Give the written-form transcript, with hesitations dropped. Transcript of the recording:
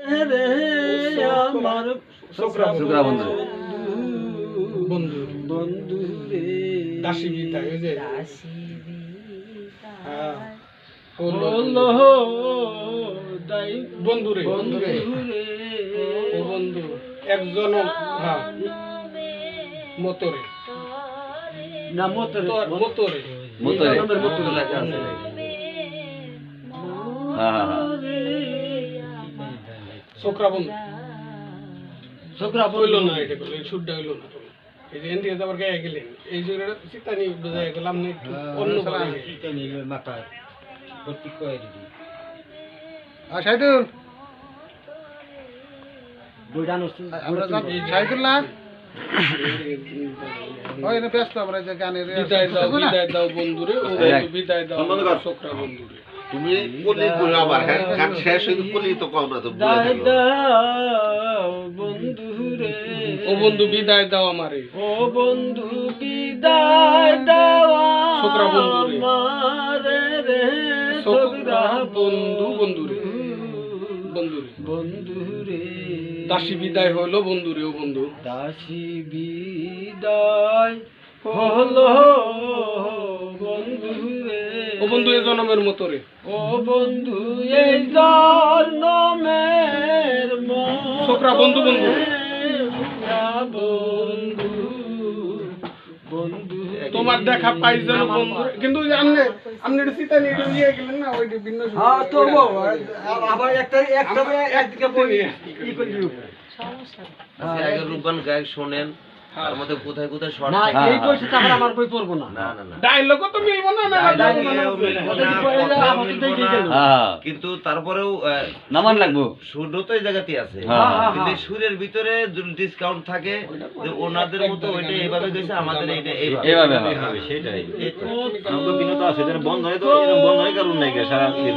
রে আমার শুক্রা বন্ধু বন্ধু বন্ধু রে দাসী বিদায় ওই যে হ্যাঁ হলো দাই বন্ধু রে বন্ধু রে ও বন্ধু একজন হ্যাঁ মতরে না মতরে তোর মতরে মতরে লেখা আছে। হ্যাঁ হ্যাঁ শুক্রা বন্ধু শুক্রা হইল না এটা করলে সুরটা হইল না এই যে এনডিএ যাবার গায়ে গেলেন এই যে চিতানি বোঝাই গেলাম না একটু অন্য মাথায় ভর্তি করে দিদি সাইদুল দুইটা নষ্ট আমরা সাইদুল না ওই না ব্যস্ত আমরা যে গানের বিদায় দাও বন্ধুরে ও বন্ধু বিদায় দাও শুক্রা বন্ধুরে তুমি কলি কই আবার হ্যাঁ গান শেষ হইলে কলি তো কম না তো দাই দাও বন্ধু রে ও বন্ধু বিদায় দাও আমারে ও বন্ধু বিদায় দেওয়া শুক্রা বন্ধু রে। আমারে রে শুক্রা বন্ধুরে বন্ধু রে দাসী বিদায় হইলো বন্ধুরে ও বন্ধু দাসী বিদায় হলো বন্ধু রে ও বন্ধু এ জনমের মতো রে ও বন্ধু এই জন্মের শুক্রা বন্ধু শুক্রা বন্ধু বন্ধু তোমার দেখা পাই যেন বন্ধু কিন্তু আপনি এটা চিতানি এটা নিয়ে গেলেন না ওই ভিন্ন হ্যাঁ তো আবার একটা একদিকে বলি কি করি আগে রূপবান গায়ক শোনেন তার মধ্যে কোথায় কোথায় শর্ট না এই বইটা তাহলে আমার বই পড়বো না না না না ডায়লগও তো মিলব না কিন্তু তারপরেও নামান লাগবো সুরও তো এই জায়গাতে আছে হ্যাঁ, হ্যাঁ, কিন্তু এই সুরের ভিতরে ডিসকাউন্ট থাকে যে ওনাদের মতো ওইটা এইভাবে গেছে আমাদের এইটা এইভাবে হবে সেটাই এই তো আমাকে বিনোদ আছে বন্ধ হয় তো এরকম বন্ধ হয় কারণ নাই সারা